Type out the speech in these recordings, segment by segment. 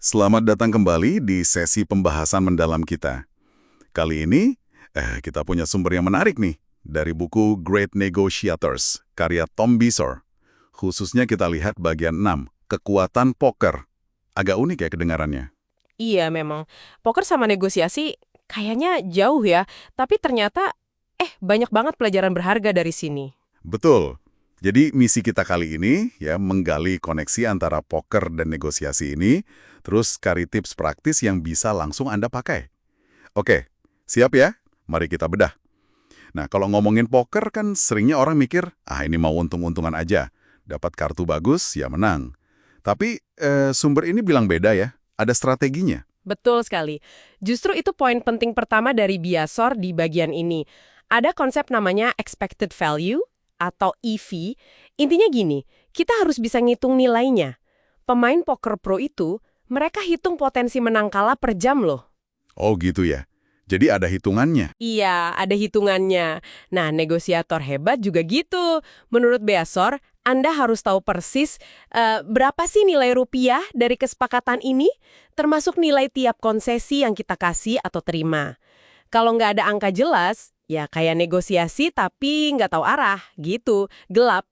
Selamat datang kembali di sesi pembahasan mendalam kita. Kali ini, kita punya sumber yang menarik nih, dari buku Great Negotiators, karya Tom Bisor. Khususnya kita lihat bagian 6, kekuatan poker. Agak unik ya kedengarannya. Iya memang. Poker sama negosiasi kayaknya jauh ya, tapi ternyata banyak banget pelajaran berharga dari sini. Betul. Jadi misi kita kali ini ya menggali koneksi antara poker dan negosiasi ini, terus cari tips praktis yang bisa langsung Anda pakai. Oke, siap ya? Mari kita bedah. Nah, kalau ngomongin poker kan seringnya orang mikir, ini mau untung-untungan aja. Dapat kartu bagus, ya menang. Tapi sumber ini bilang beda ya, ada strateginya. Betul sekali. Justru itu poin penting pertama dari Biasor di bagian ini. Ada konsep namanya expected value atau EV. Intinya gini, kita harus bisa ngitung nilainya. Pemain poker pro itu, mereka hitung potensi menang kalah per jam loh. Oh gitu ya. Jadi ada hitungannya. Iya, ada hitungannya. Nah, negosiator hebat juga gitu. Menurut Beasor, Anda harus tahu persis berapa sih nilai rupiah dari kesepakatan ini, termasuk nilai tiap konsesi yang kita kasih atau terima. Kalau nggak ada angka jelas, ya kayak negosiasi tapi nggak tahu arah, gitu, gelap.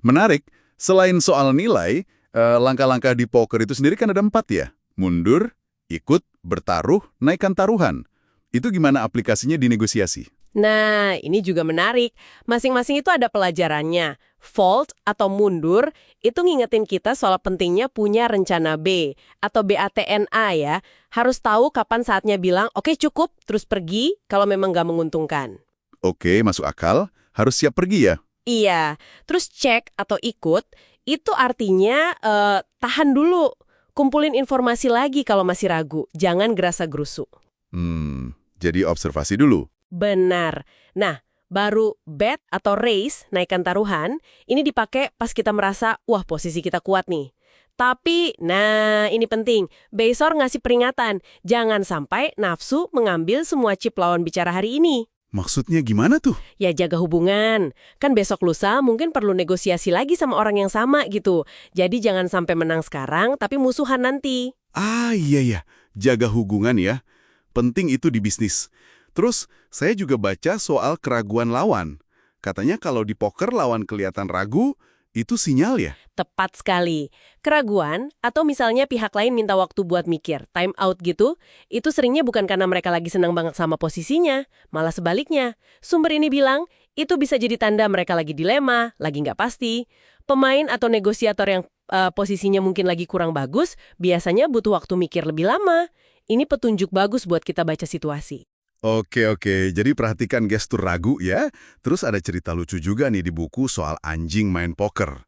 Menarik, selain soal nilai, langkah-langkah di poker itu sendiri kan ada 4 ya. Mundur, ikut, bertaruh, naikkan taruhan. Itu gimana aplikasinya di negosiasi? Nah, ini juga menarik. Masing-masing itu ada pelajarannya. Fold atau mundur itu ngingetin kita soal pentingnya punya rencana B atau BATNA ya. Harus tahu kapan saatnya bilang, oke cukup, terus pergi kalau memang nggak menguntungkan. Oke, masuk akal. Harus siap pergi ya? Iya, terus cek atau ikut, itu artinya tahan dulu. Kumpulin informasi lagi kalau masih ragu, jangan gerasa-gerusu. Jadi observasi dulu. Benar. Nah, baru bet atau raise, naikkan taruhan, ini dipakai pas kita merasa, wah posisi kita kuat nih. Tapi, nah ini penting, Beasor ngasih peringatan, jangan sampai nafsu mengambil semua chip lawan bicara hari ini. Maksudnya gimana tuh? Ya jaga hubungan, kan besok lusa mungkin perlu negosiasi lagi sama orang yang sama gitu. Jadi jangan sampai menang sekarang, tapi musuhan nanti. Iya, jaga hubungan ya. Penting itu di bisnis. Terus, saya juga baca soal keraguan lawan. Katanya kalau di poker lawan kelihatan ragu, itu sinyal ya? Tepat sekali. Keraguan, atau misalnya pihak lain minta waktu buat mikir, time out gitu, itu seringnya bukan karena mereka lagi senang banget sama posisinya, malah sebaliknya. Sumber ini bilang, itu bisa jadi tanda mereka lagi dilema, lagi nggak pasti. Pemain atau negosiator yang posisinya mungkin lagi kurang bagus, biasanya butuh waktu mikir lebih lama. Ini petunjuk bagus buat kita baca situasi. Oke. Jadi perhatikan gestur ragu ya. Terus ada cerita lucu juga nih di buku soal anjing main poker.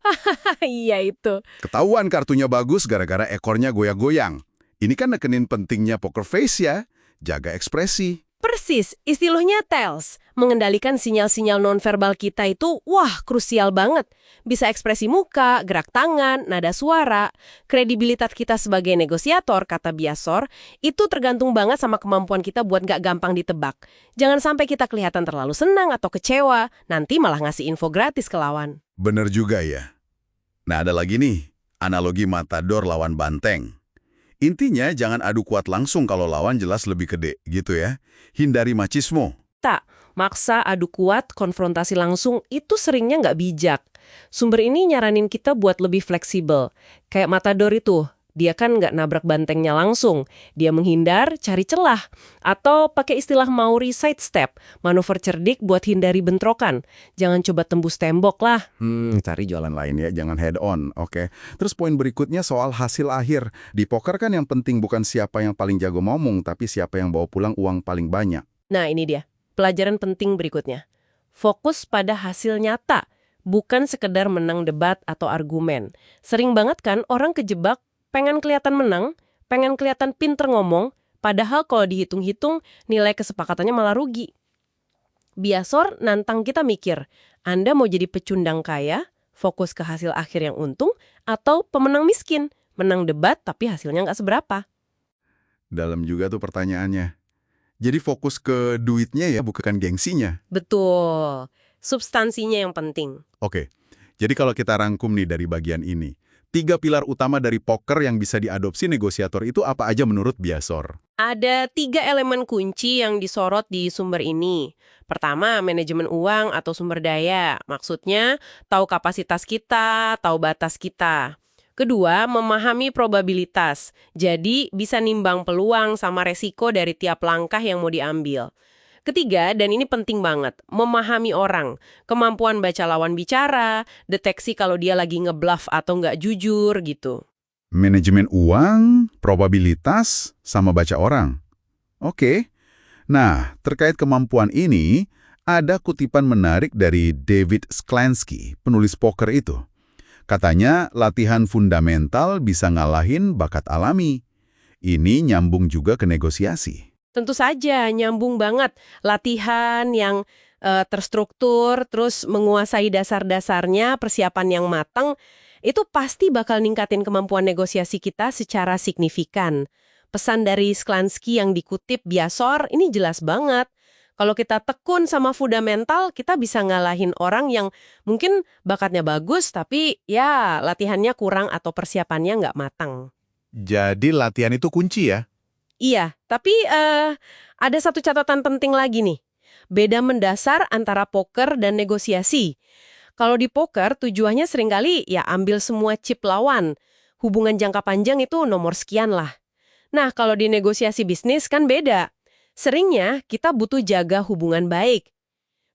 Iya itu. Ketahuan kartunya bagus gara-gara ekornya goyang-goyang. Ini kan nekenin pentingnya poker face ya. Jaga ekspresi. Persis, istilahnya tells. Mengendalikan sinyal-sinyal nonverbal kita itu, wah, krusial banget. Bisa ekspresi muka, gerak tangan, nada suara. Kredibilitas kita sebagai negosiator, kata Biasor, itu tergantung banget sama kemampuan kita buat nggak gampang ditebak. Jangan sampai kita kelihatan terlalu senang atau kecewa, nanti malah ngasih info gratis ke lawan. Bener juga ya. Nah ada lagi nih, analogi matador lawan banteng. Intinya jangan adu kuat langsung kalau lawan jelas lebih gede, gitu ya. Hindari machismo. Tak, maksa adu kuat, konfrontasi langsung itu seringnya nggak bijak. Sumber ini nyaranin kita buat lebih fleksibel. Kayak Matador itu, dia kan nggak nabrak bantengnya langsung. Dia menghindar, cari celah. Atau pakai istilah Maori sidestep, manuver cerdik buat hindari bentrokan. Jangan coba tembus tembok lah. Cari jalan lain ya, jangan head on, oke. Terus poin berikutnya soal hasil akhir. Di poker kan yang penting bukan siapa yang paling jago ngomong, tapi siapa yang bawa pulang uang paling banyak. Nah ini dia, pelajaran penting berikutnya. Fokus pada hasil nyata, bukan sekedar menang debat atau argumen. Sering banget kan orang kejebak pengen kelihatan menang, pengen kelihatan pinter ngomong, padahal kalau dihitung-hitung nilai kesepakatannya malah rugi. Biasor nantang kita mikir, Anda mau jadi pecundang kaya, fokus ke hasil akhir yang untung, atau pemenang miskin, menang debat tapi hasilnya nggak seberapa. Dalam juga tuh pertanyaannya. Jadi fokus ke duitnya ya, bukan gengsinya. Betul, substansinya yang penting. Oke, jadi kalau kita rangkum nih dari bagian ini, 3 pilar utama dari poker yang bisa diadopsi negosiator itu apa aja menurut Biasor? Ada 3 elemen kunci yang disorot di sumber ini. Pertama, manajemen uang atau sumber daya. Maksudnya, tahu kapasitas kita, tahu batas kita. Kedua, memahami probabilitas. Jadi, bisa nimbang peluang sama resiko dari tiap langkah yang mau diambil. Ketiga, dan ini penting banget, memahami orang. Kemampuan baca lawan bicara, deteksi kalau dia lagi ngebluff atau nggak jujur gitu. Manajemen uang, probabilitas, sama baca orang. Oke. Nah, terkait kemampuan ini, ada kutipan menarik dari David Sklansky, penulis poker itu. Katanya, latihan fundamental bisa ngalahin bakat alami. Ini nyambung juga ke negosiasi. Tentu saja, nyambung banget. Latihan yang terstruktur, terus menguasai dasar-dasarnya, persiapan yang matang, itu pasti bakal ningkatin kemampuan negosiasi kita secara signifikan. Pesan dari Sklansky yang dikutip Biasor ini jelas banget. Kalau kita tekun sama fundamental, kita bisa ngalahin orang yang mungkin bakatnya bagus, tapi ya latihannya kurang atau persiapannya nggak matang. Jadi latihan itu kunci ya? Iya, tapi ada satu catatan penting lagi nih. Beda mendasar antara poker dan negosiasi. Kalau di poker, tujuannya seringkali ya ambil semua chip lawan. Hubungan jangka panjang itu nomor sekian lah. Nah, kalau di negosiasi bisnis kan beda. Seringnya kita butuh jaga hubungan baik.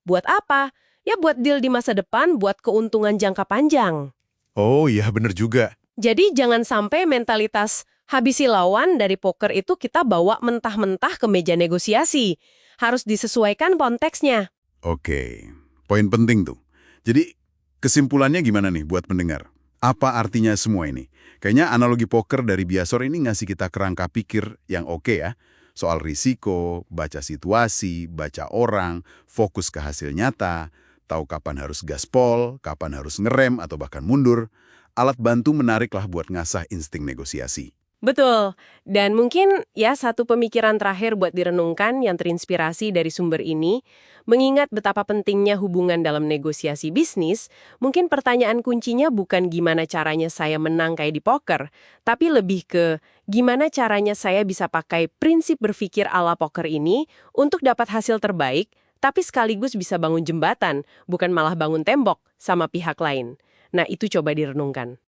Buat apa? Ya buat deal di masa depan, buat keuntungan jangka panjang. Oh iya, bener juga. Jadi jangan sampai mentalitas habisi lawan dari poker itu kita bawa mentah-mentah ke meja negosiasi. Harus disesuaikan konteksnya. Oke, poin penting tuh. Jadi, kesimpulannya gimana nih buat pendengar? Apa artinya semua ini? Kayaknya analogi poker dari Biasor ini ngasih kita kerangka pikir yang oke ya. Soal risiko, baca situasi, baca orang, fokus ke hasil nyata, tahu kapan harus gaspol, kapan harus ngerem atau bahkan mundur. Alat bantu menariklah buat ngasah insting negosiasi. Betul. Dan mungkin ya satu pemikiran terakhir buat direnungkan yang terinspirasi dari sumber ini, mengingat betapa pentingnya hubungan dalam negosiasi bisnis, mungkin pertanyaan kuncinya bukan gimana caranya saya menang kayak di poker, tapi lebih ke gimana caranya saya bisa pakai prinsip berpikir ala poker ini untuk dapat hasil terbaik, tapi sekaligus bisa bangun jembatan, bukan malah bangun tembok sama pihak lain. Nah, itu coba direnungkan.